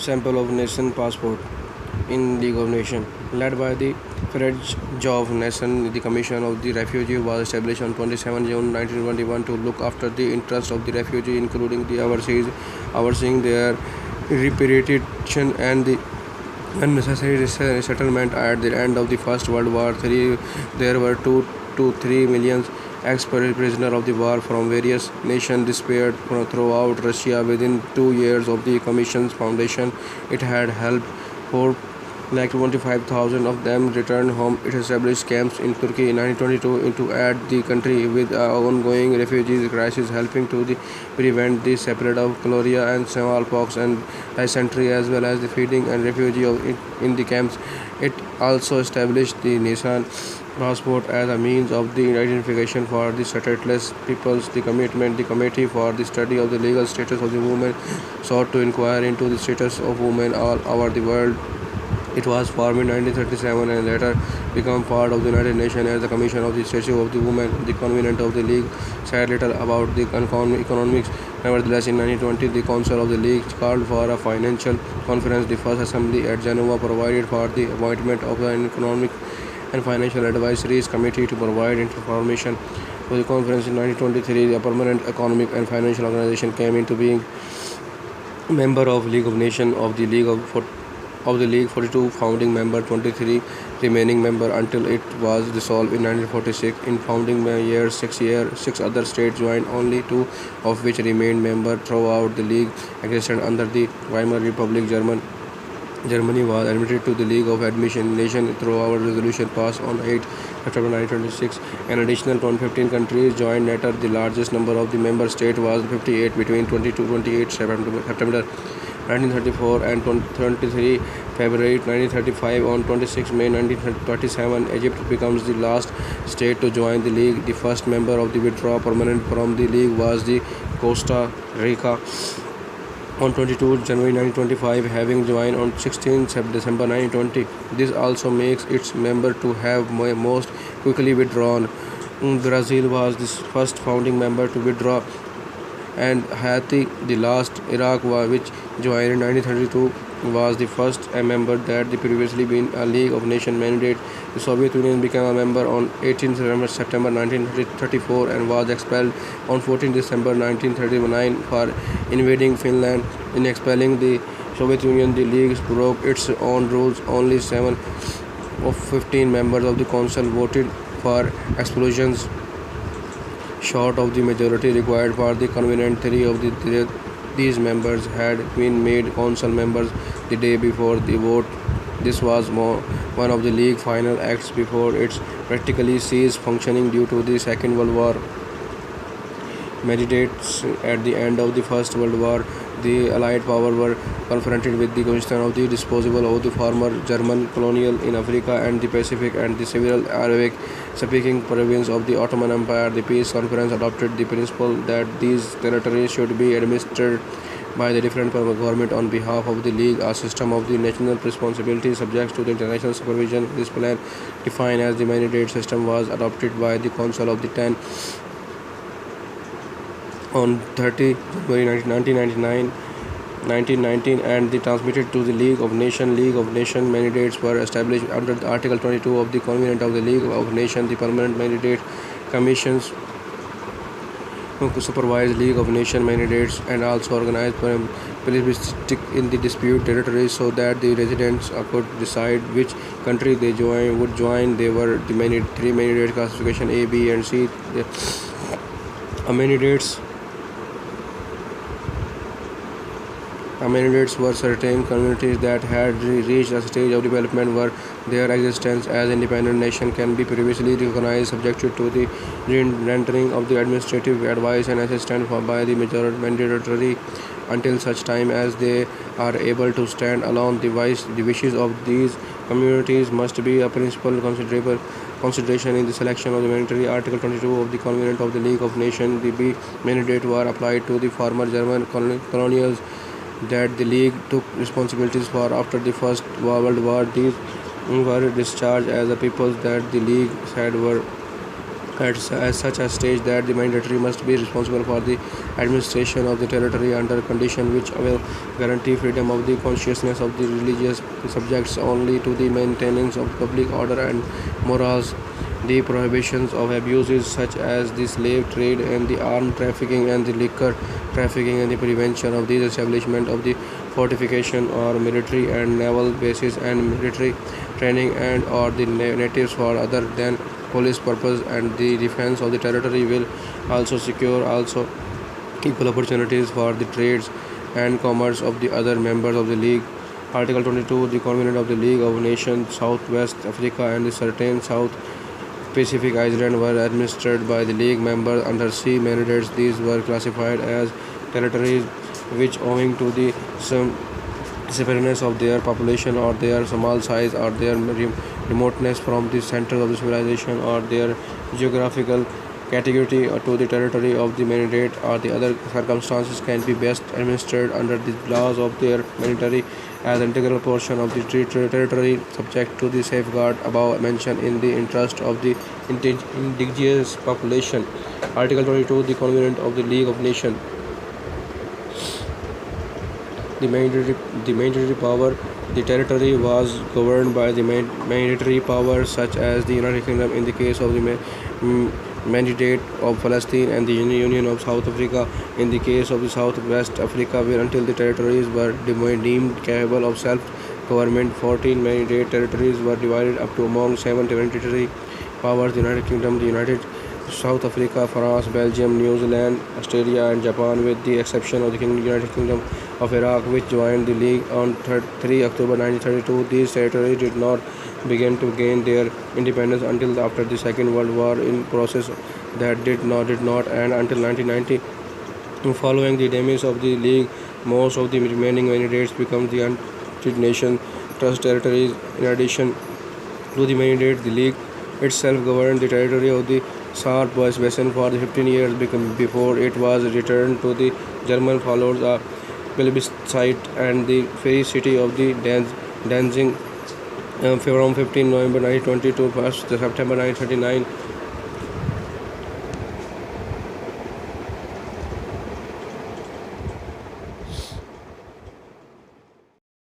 sample of nation passport in League of Nations. Led by the Fredjov Nation, the Commission of the Refugee was established on 27 June 1921 to look after the interests of the refugee, including the overseeing their repatriation and the unnecessary resettlement. At the end of the First World War, there were 2 to 3 million ex-prisoners of the war from various nations dispersed throughout Russia. Within 2 years of the Commission's foundation, it had helped 4,25,000 of them return home. It established camps in Turkey in 1922 to aid the country with ongoing refugee crisis, helping to prevent the spread of cholera and smallpox and dysentery, as well as the feeding and refugee in the camps. It also established the nation passport as a means of the identification for the stateless peoples. The Committee for the Study of the Legal Status of the Women sought to inquire into the status of women all over the world. It was formed in 1937 and later became part of the United Nations as the Commission of the Statue of the Woman. The convenant of the League said little about the economics. Nevertheless, in 1920, the Council of the League called for a financial conference. The first assembly at Geneva provided for the appointment of an economic and financial advisories committee to provide information to the conference. In 1923, a permanent economic and financial organization came into being. Member of League of Nations of the League 42 founding member, 23 remaining member until it was dissolved in 1946. In founding years, six other states joined, only 2 of which remained member throughout the League existed under the Weimar Republic. Germany was admitted to the League of Admission Nation through our resolution passed on 8 September 1926. An additional 15 countries joined later. The largest number of the member states was 58 between 28 September 1934 and 23 February 1935. On 26 May 1937, Egypt becomes the last state to join the League. The first member of the withdraw permanent from the League was the Costa Rica on 22 January 1925, having joined on 16 December 1920. This also makes its member to have most quickly withdrawn. Brazil was the first founding member to withdraw, and Haiti the last. Iraq, which joined in 1932, was the first member that had previously been a League of Nations mandate. The Soviet Union became a member on 18 September 1934 and was expelled on 14 December 1939 for invading Finland. In expelling the Soviet Union, the League broke its own rules. Only 7 of 15 members of the Council voted for expulsions, short of the majority required for the convenant. 3 of these members had been made council members the day before the vote. This was one of the League final acts before it practically ceased functioning due to the Second World War. Mandates. At the end of the First World War, the Allied powers were confronted with the question of the disposal of the former German colonial in Africa and the Pacific and the several Arabic-speaking provinces of the Ottoman Empire. The Peace Conference adopted the principle that these territories should be administered by the different government on behalf of the League. A system of the national responsibility subject to the international supervision. This plan, defined as the mandate system, was adopted by the Council of the Ten on 30 January 1919 and the transmitted to the League of Nations. League of Nations mandates were established under Article 22 of the Covenant of the League of Nations. The permanent mandate commissions to supervise League of Nations mandates and also organize plebiscite in the disputed territories so that the residents could decide which country they would join. They were the three mandate classification A, B, and C. Mandates were certain communities that had reached a stage of development where their existence as independent nation can be previously recognized, subjected to the rendering of the administrative advice and assistance by the mandatory until such time as they are able to stand alone. The wishes of these communities must be a principal consideration in the selection of the mandatory. Article 22 of the Covenant of the League of Nations. The B mandate were applied to the former German colonials that the League took responsibilities for after the First World War. These were discharged as the peoples that the League said were at such a stage that the mandatory must be responsible for the administration of the territory under condition which will guarantee freedom of the consciousness of the religious subjects only to the maintenance of public order and morals. The prohibitions of abuses such as the slave trade and the arms trafficking and the liquor trafficking and the prevention of the establishment of the fortification or military and naval bases and military training and or the natives for other than police purpose and the defense of the territory will also secure also equal opportunities for the trades and commerce of the other members of the league. Article 22, the Covenant of the League of Nations, Southwest Africa and the certain South Pacific Islands were administered by the League members under sea mandates. These were classified as territories which, owing to the separateness of their population or their small size or their remoteness from the centers of the civilization or their geographical category or to the territory of the mandate or the other circumstances can be best administered under the laws of their military as integral portion of the territory subject to the safeguard above mentioned in the interest of the indigenous population. Article 22, the Covenant of the League of Nations. The mandatory power. The territory was governed by the mandatory powers such as the United Kingdom in the case of the Mandate of Palestine and the Union of South Africa in the case of the South West Africa, where until the territories were deemed capable of self-government, 14 mandate territories were divided up to among 7 territory powers: the United Kingdom, the United South Africa, France, Belgium, New Zealand, Australia, and Japan, with the exception of the United Kingdom of Iraq, which joined the League on 3 October 1932. These territories did not begin to gain their independence until after the Second World War, in process that did not end until 1990. Following the demise of the League, most of the remaining mandates became the United Nations Trust territories. In addition to the mandate, the League itself governed the territory of the Saar Basin for the 15 years before it was returned to the German followed a plebiscite and the free city of the Danzig from 15 November 1920 to 1 September 1939.